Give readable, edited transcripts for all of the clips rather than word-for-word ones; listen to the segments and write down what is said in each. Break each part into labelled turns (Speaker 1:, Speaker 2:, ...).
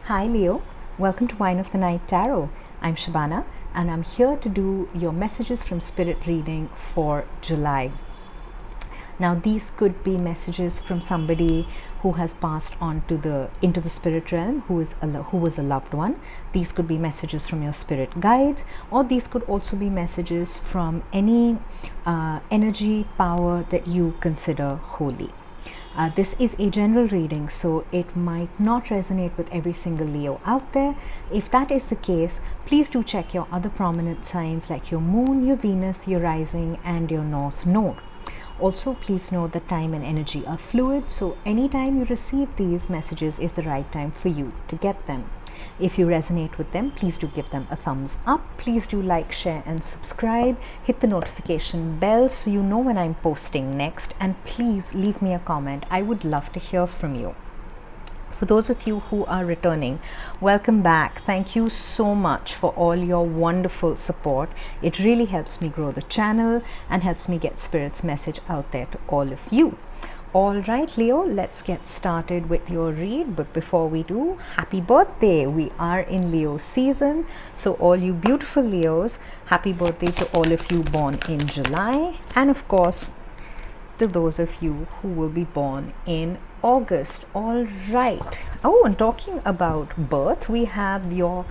Speaker 1: Hi Leo, welcome to Wine of the Night Tarot. I'm Shabana and I'm here to do your messages from Spirit reading for July. Now these could be messages from somebody who has passed on to into the spirit realm, who was a loved one. These could be messages from your spirit guides, or these could also be messages from any energy power that you consider holy. This is a general reading, so it might not resonate with every single Leo out there. If that is the case, please do check your other prominent signs like your moon, your Venus, your rising, and your north node. Also, please know that time and energy are fluid, so anytime you receive these messages is the right time for you to get them. If you resonate with them, please do give them a thumbs up. Please do like, share, and subscribe. Hit the notification bell so you know when I'm posting next. And please leave me a comment. I would love to hear from you. For those of you who are returning, welcome back. Thank you so much for all your wonderful support. It really helps me grow the channel and helps me get Spirit's message out there to all of you. All right, Leo, let's get started with your read. But before we do, happy birthday. We are in Leo season. So all you beautiful Leos, happy birthday to all of you born in July. And of course, to those of you who will be born in August. All right. Oh, and talking about birth, we have your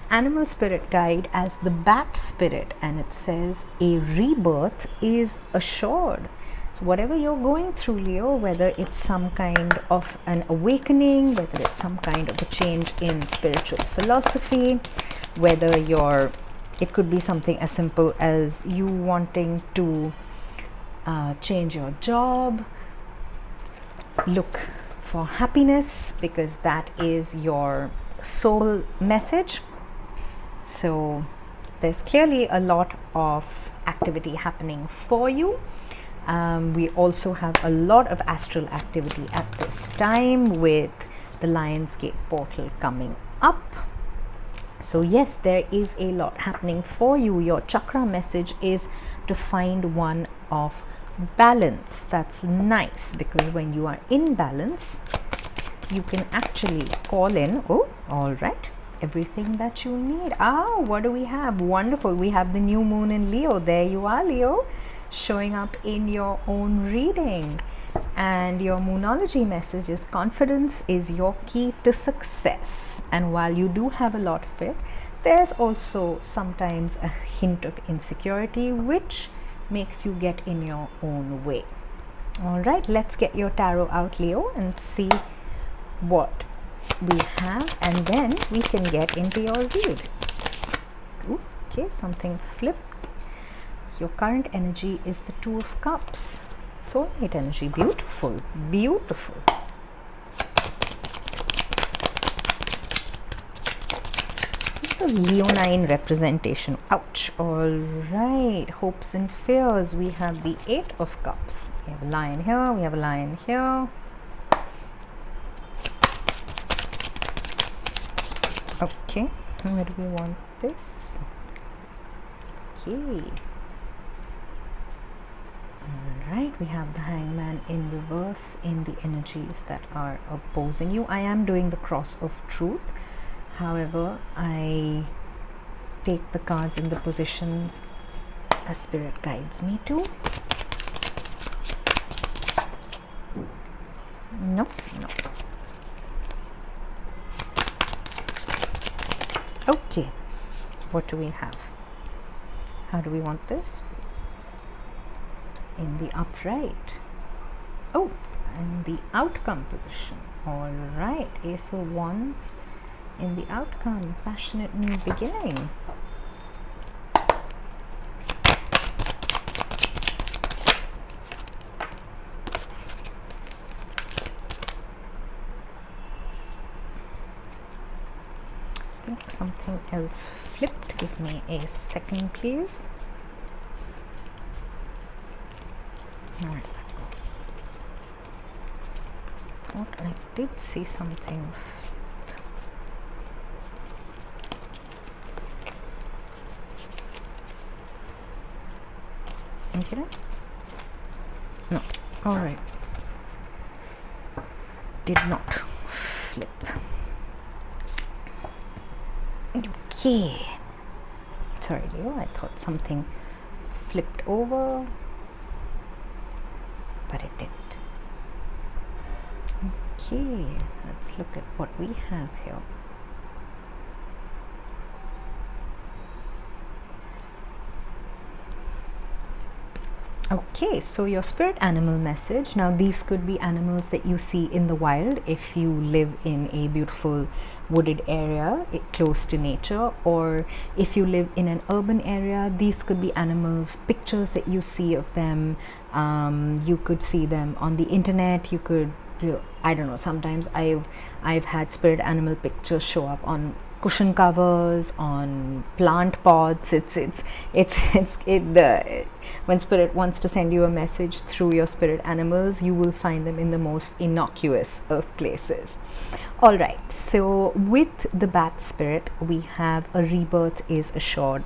Speaker 1: animal spirit guide as the bat spirit. And it says a rebirth is assured. So whatever you're going through, Leo, whether it's some kind of an awakening, whether it's some kind of a change in spiritual philosophy, whether it could be something as simple as you wanting to change your job, look for happiness, because that is your soul message. So there's clearly a lot of activity happening for you. We also have a lot of astral activity at this time with the Lionsgate portal coming up. So yes, there is a lot happening for you. Your chakra message is to find one of balance. That's nice, because when you are in balance, you can actually call in, all right, everything that you need. What do we have? Wonderful. We have the new moon in Leo. There you are, Leo, showing up in your own reading. And your moonology message is confidence is your key to success. And while you do have a lot of it, there's also sometimes a hint of insecurity, which makes you get in your own way. All right, let's get your tarot out, Leo, and see what we have, and then we can get into your read. Okay, something flipped. Your current energy is the Two of Cups. Soulmate energy. Beautiful. Beautiful. The Leonine representation. Ouch. All right. Hopes and fears. We have the Eight of Cups. We have a lion here. We have a lion here. Okay. Where do we want this? Okay. Alright, we have the Hangman in reverse in the energies that are opposing you. I am doing the Cross of Truth. However, I take the cards in the positions as Spirit guides me to. No. Okay, what do we have? How do we want this? In the upright. And the outcome position. All right, Ace of Wands in the outcome. Passionate new beginning. I think something else flipped. Give me a second, please. All right. Thought I did see something flipped. Okay. No. All right. Did not flip. Okay. Sorry, Leo, I thought something flipped over, but it didn't. Okay, let's look at what we have here. Okay, so your spirit animal message. Now, these could be animals that you see in the wild if you live in a beautiful wooded area close to nature, or if you live in an urban area, these could be animals, pictures that you see of them. You could see them on the internet. You could, I don't know, sometimes I've had spirit animal pictures show up on cushion covers, on plant pots. When spirit wants to send you a message through your spirit animals, you will find them in the most innocuous of places. All right, so with the bat spirit, we have a rebirth is assured.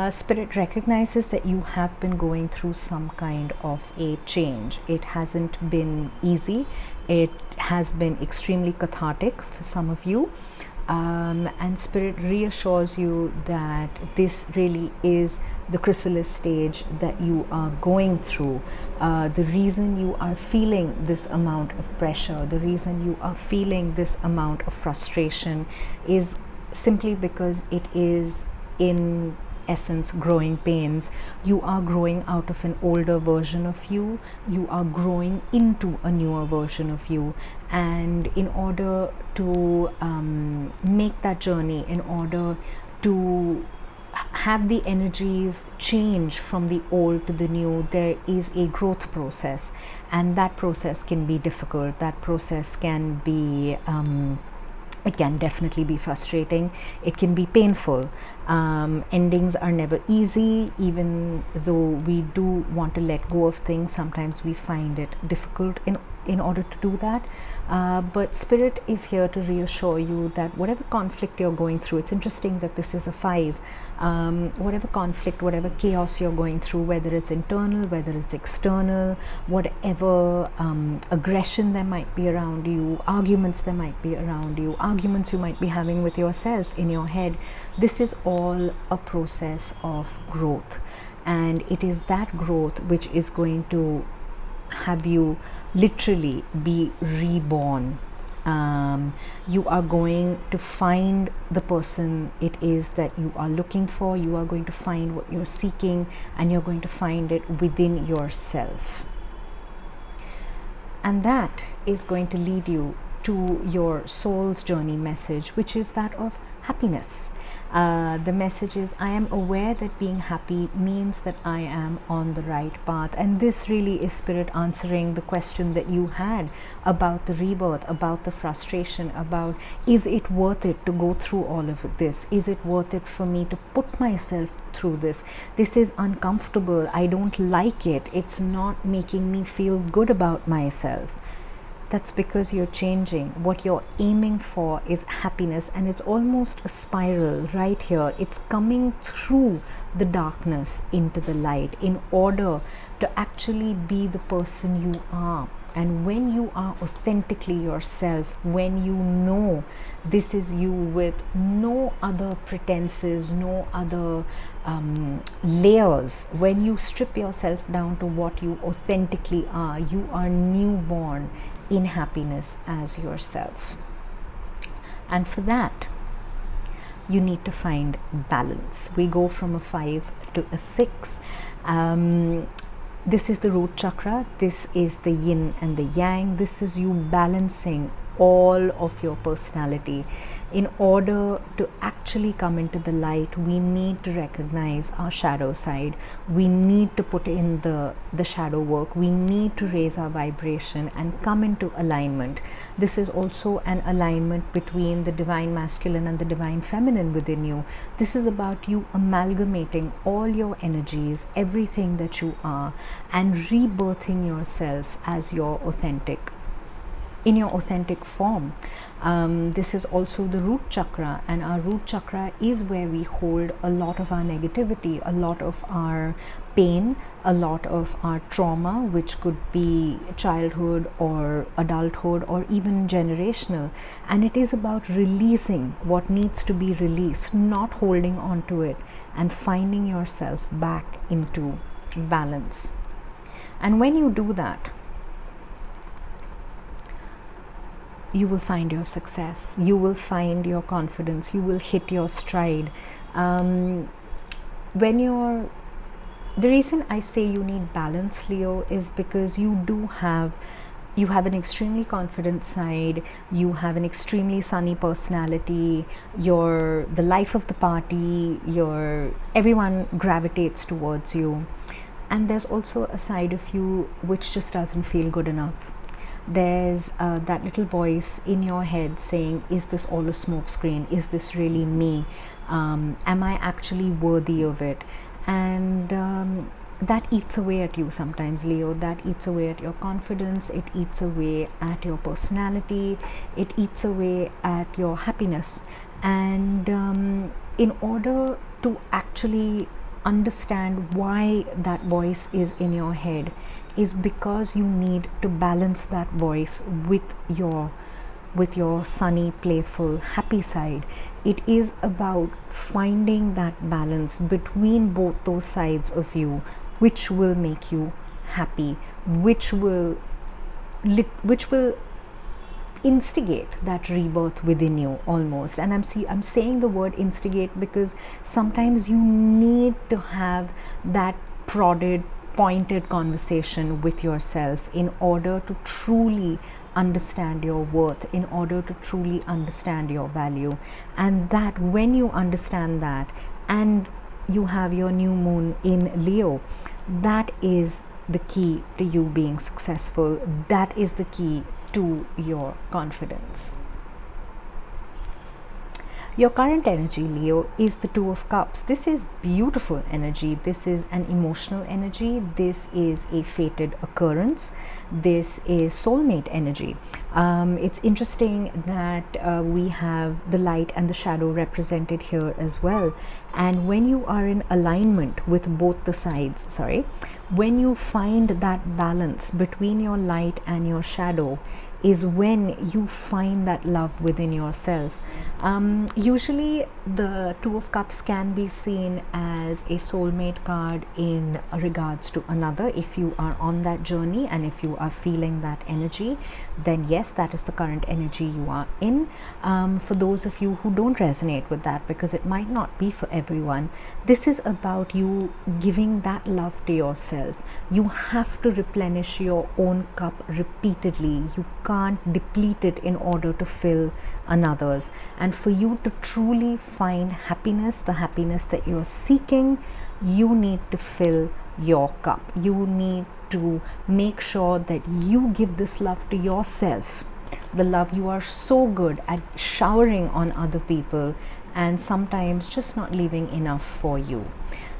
Speaker 1: Spirit recognizes that you have been going through some kind of a change. It hasn't been easy. It has been extremely cathartic for some of you. And spirit reassures you that this really is the chrysalis stage that you are going through. The reason you are feeling this amount of pressure, the reason you are feeling this amount of frustration is simply because it is in essence growing pains. You are growing out of an older version of you. You are growing into a newer version of you, and in order to make that journey, in order to have the energies change from the old to the new, there is a growth process, and that process can be difficult. That process can be it can definitely be frustrating. It can be painful. Endings are never easy. Even though we do want to let go of things, sometimes we find it difficult in order to do that. But spirit is here to reassure you that whatever conflict you're going through, it's interesting that this is a 5. Whatever conflict, whatever chaos you're going through, whether it's internal, whether it's external, whatever aggression there might be around you, arguments there might be around you, arguments you might be having with yourself in your head, this is all a process of growth. And it is that growth which is going to have you literally be reborn. You are going to find the person it is that you are looking for. You are going to find what you're seeking, and you're going to find it within yourself. And that is going to lead you to your soul's journey message, which is that of happiness. The message is, I am aware that being happy means that I am on the right path. And this really is spirit answering the question that you had about the rebirth, about the frustration, about is it worth it to go through all of this? Is it worth it for me to put myself through this? This is uncomfortable. I don't like it. It's not making me feel good about myself. That's because you're changing. What you're aiming for is happiness, and it's almost a spiral right here. It's coming through the darkness into the light in order to actually be the person you are. And when you are authentically yourself, when you know this is you with no other pretenses, no other layers, when you strip yourself down to what you authentically are, you are newborn in happiness as yourself. And for that, you need to find balance. We go from a 5 to a 6. This is the root chakra. This is the yin and the yang. This is you balancing all of your personality. In order to actually come into the light, we need to recognize our shadow side. We need to put in the shadow work. We need to raise our vibration and come into alignment. This is also an alignment between the divine masculine and the divine feminine within you. This is about you amalgamating all your energies, everything that you are, and rebirthing yourself as your authentic in your authentic form. This is also the root chakra, and our root chakra is where we hold a lot of our negativity, a lot of our pain, a lot of our trauma, which could be childhood or adulthood or even generational. And it is about releasing what needs to be released, not holding on to it, and finding yourself back into balance. And when you do that, you will find your success, you will find your confidence, you will hit your stride. The reason I say you need balance, Leo, is because you have an extremely confident side, you have an extremely sunny personality, you're the life of the party, everyone gravitates towards you. And there's also a side of you which just doesn't feel good enough. There's that little voice in your head saying, is this all a smokescreen? Is this really me? Am I actually worthy of it? And that eats away at you sometimes, Leo. That eats away at your confidence, it eats away at your personality, it eats away at your happiness. And in order to actually understand why that voice is in your head, is because you need to balance that voice with your sunny, playful, happy side. It is about finding that balance between both those sides of you, which will make you happy, which will instigate that rebirth within you almost. And I'm saying the word instigate because sometimes you need to have that pointed conversation with yourself in order to truly understand your worth, in order to truly understand your value. And that when you understand that, and you have your new moon in Leo, that is the key to you being successful. That is the key to your confidence. Your current energy, Leo, is the Two of Cups. This is beautiful energy. This is an emotional energy. This is a fated occurrence. This is soulmate energy. It's interesting that we have the light and the shadow represented here as well. And when you are in alignment with both the sides, when you find that balance between your light and your shadow, is when you find that love within yourself. Usually the Two of Cups can be seen as a soulmate card in regards to another. If you are on that journey and if you are feeling that energy, then yes, that is the current energy you are in. For those of you who don't resonate with that, because it might not be for everyone, this is about you giving that love to yourself. You have to replenish your own cup repeatedly. You can't deplete it in order to fill another's. And for you to truly find happiness, the happiness that you're seeking, you need to fill your cup. You need to make sure that you give this love to yourself, the love you are so good at showering on other people and sometimes just not leaving enough for you.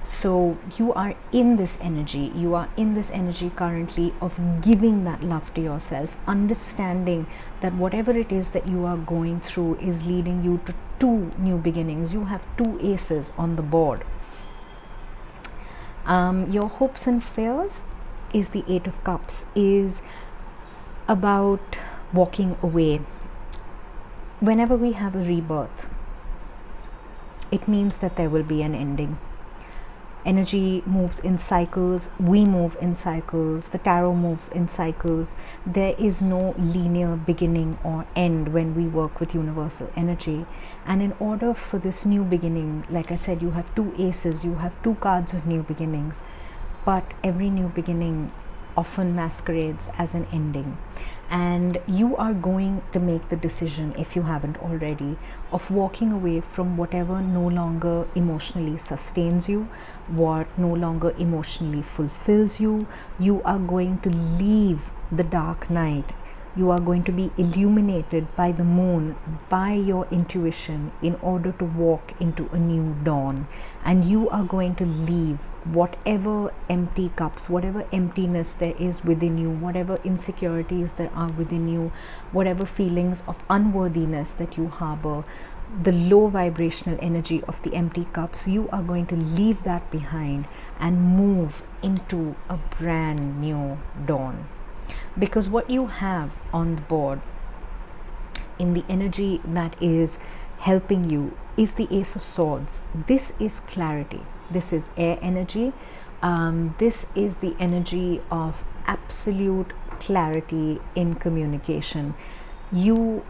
Speaker 1: So you are in this energy, currently of giving that love to yourself, understanding that whatever it is that you are going through is leading you to 2 new beginnings. You have 2 aces on the board. Your hopes and fears is the 8 of Cups, is about walking away. Whenever we have a rebirth, it means that there will be an ending. Energy moves in cycles, we move in cycles, the tarot moves in cycles. There is no linear beginning or end when we work with universal energy. And in order for this new beginning, like I said, you have 2 aces, you have 2 cards of new beginnings, but every new beginning often masquerades as an ending. And you are going to make the decision, if you haven't already, of walking away from whatever no longer emotionally sustains you, what no longer emotionally fulfills you. You are going to leave the dark night. You are going to be illuminated by the moon, by your intuition, in order to walk into a new dawn. And you are going to leave whatever empty cups, whatever emptiness there is within you, whatever insecurities there are within you, whatever feelings of unworthiness that you harbor, the low vibrational energy of the empty cups, you are going to leave that behind and move into a brand new dawn. Because what you have on the board in the energy that is helping you is the Ace of Swords. This is clarity. This is air energy. This is the energy of absolute clarity in communication. You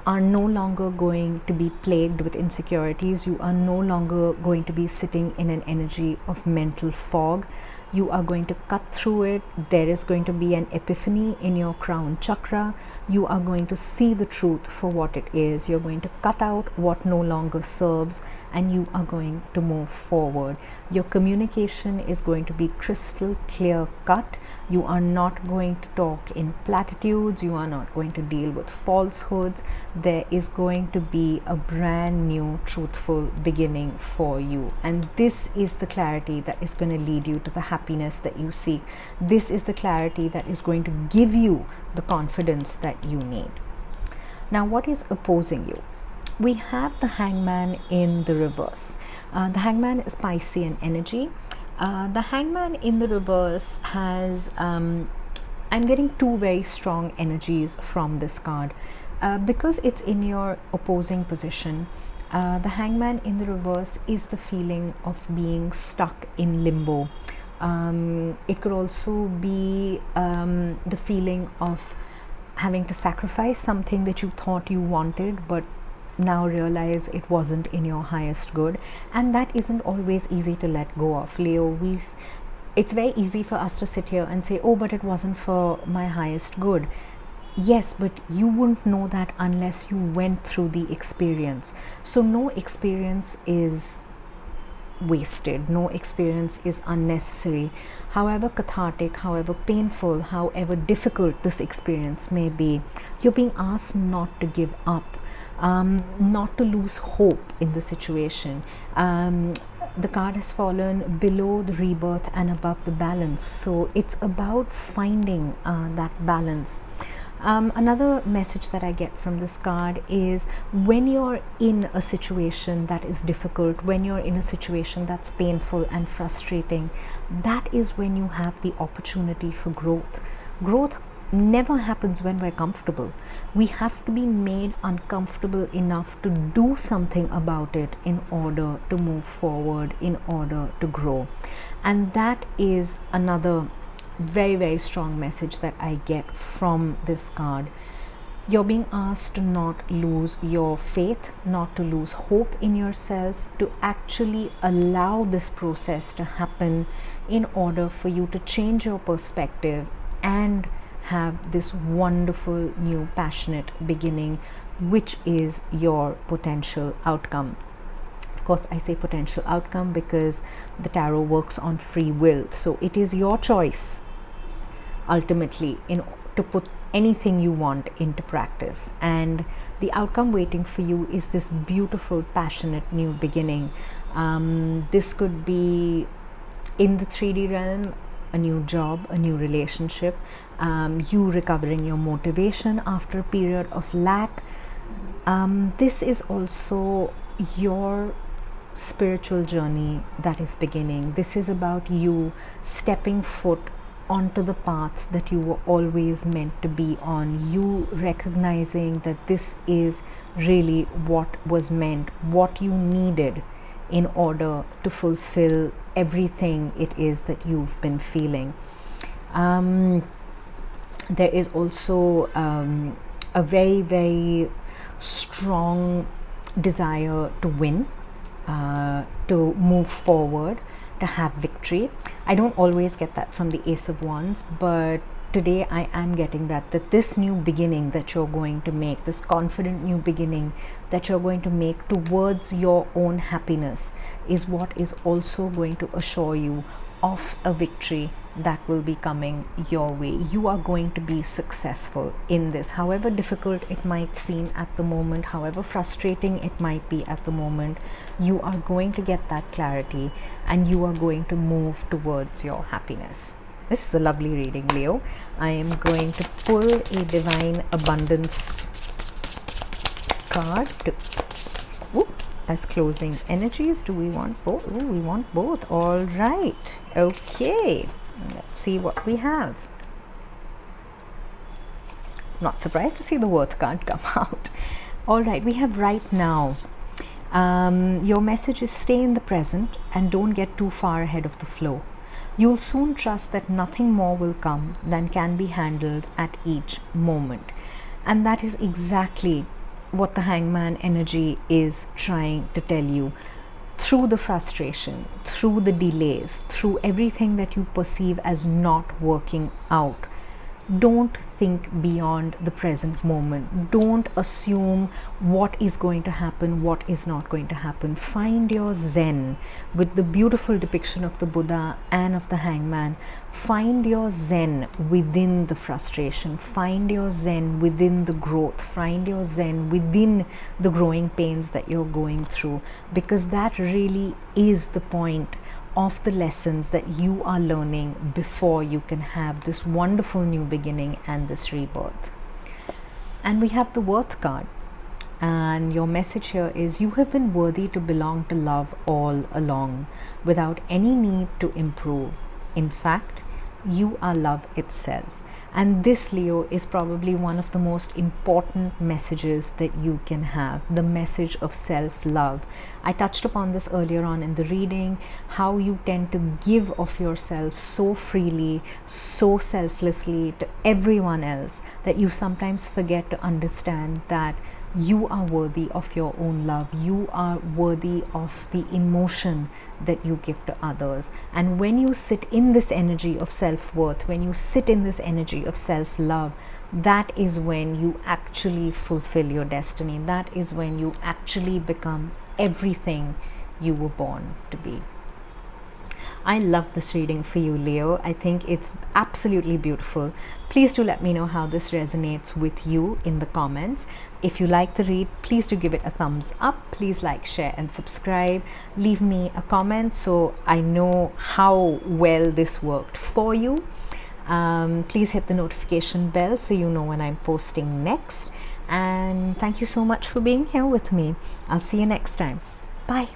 Speaker 1: are no longer going to be plagued with insecurities. You are no longer going to be sitting in an energy of mental fog. You are going to cut through it. There is going to be an epiphany in your crown chakra. You are going to see the truth for what it is. You're going to cut out what no longer serves, and you are going to move forward. Your communication is going to be crystal clear cut. You are not going to talk in platitudes. You are not going to deal with falsehoods. There is going to be a brand new truthful beginning for you. And this is the clarity that is going to lead you to the happiness that you seek. This is the clarity that is going to give you the confidence that you need. Now, what is opposing you? We have the Hangman in the reverse. The Hangman is Piscean energy. The Hangman in the reverse has, I'm getting two very strong energies from this card. Because it's in your opposing position, the Hangman in the reverse is the feeling of being stuck in limbo. It could also be the feeling of having to sacrifice something that you thought you wanted, but now realize it wasn't in your highest good. And that isn't always easy to let go of, Leo. It's very easy for us to sit here and say, oh, but it wasn't for my highest good. Yes, but you wouldn't know that unless you went through the experience. So no experience is wasted. No experience is unnecessary. However cathartic, however painful, however difficult this experience may be, you're being asked not to give up. Not to lose hope in the situation. The card has fallen below the rebirth and above the balance. So it's about finding that balance. Another message that I get from this card is when you're in a situation that is difficult, when you're in a situation that's painful and frustrating, that is when you have the opportunity for growth. Growth never happens when we're comfortable. We have to be made uncomfortable enough to do something about it in order to move forward, in order to grow. And that is another very, very strong message that I get from this card. You're being asked to not lose your faith, not to lose hope in yourself, to actually allow this process to happen in order for you to change your perspective and have this wonderful new passionate beginning, which is your potential outcome. Of course, I say potential outcome because the tarot works on free will. So it is your choice ultimately to put anything you want into practice. And the outcome waiting for you is this beautiful, passionate new beginning. This could be in the 3D realm, a new job, a new relationship, you recovering your motivation after a period of lack. This is also your spiritual journey that is beginning. This is about you stepping foot onto the path that you were always meant to be on, you recognizing that this is really what was meant, what you needed in order to fulfill everything it is that you've been feeling. There is also a very, very strong desire to win, to move forward, to have victory. I don't always get that from the Ace of Wands, but today I am getting that this new beginning that you're going to make, this confident new beginning that you're going to make towards your own happiness, is what is also going to assure you of a victory that will be coming your way. You are going to be successful in this, however difficult it might seem at the moment, however frustrating it might be at the moment. You are going to get that clarity and you are going to move towards your happiness. This is a lovely reading, Leo. I am going to pull a Divine Abundance card to, as closing energies. Do we want both? Oh, we want both. All right. Okay. Let's see what we have. Not surprised to see the Worth card come out. All right. We have right now. Your message is stay in the present and don't get too far ahead of the flow. You'll soon trust that nothing more will come than can be handled at each moment. And that is exactly what the Hangman energy is trying to tell you. Through the frustration, through the delays, through everything that you perceive as not working out, don't think beyond the present moment. Don't assume what is going to happen, what is not going to happen. Find your Zen with the beautiful depiction of the Buddha and of the Hangman. Find your Zen within the frustration. Find your Zen within the growth. Find your Zen within the growing pains that you're going through, because that really is the point of the lessons that you are learning before you can have this wonderful new beginning and this rebirth. And we have the Worth card, and your message here is you have been worthy to belong to love all along without any need to improve. In fact, you are love itself. And this, Leo, is probably one of the most important messages that you can have, the message of self-love. I touched upon this earlier on in the reading, how you tend to give of yourself so freely, so selflessly to everyone else that you sometimes forget to understand that you are worthy of your own love. You are worthy of the emotion that you give to others. And when you sit in this energy of self-worth, when you sit in this energy of self-love, that is when you actually fulfill your destiny. That is when you actually become everything you were born to be. I love this reading for you, Leo. I think it's absolutely beautiful. Please do let me know how this resonates with you in the comments. If you like the read, please do give it a thumbs up. Please like, share and subscribe. Leave me a comment so I know how well this worked for you. Please hit the notification bell so you know when I'm posting next. And thank you so much for being here with me. I'll see you next time. Bye.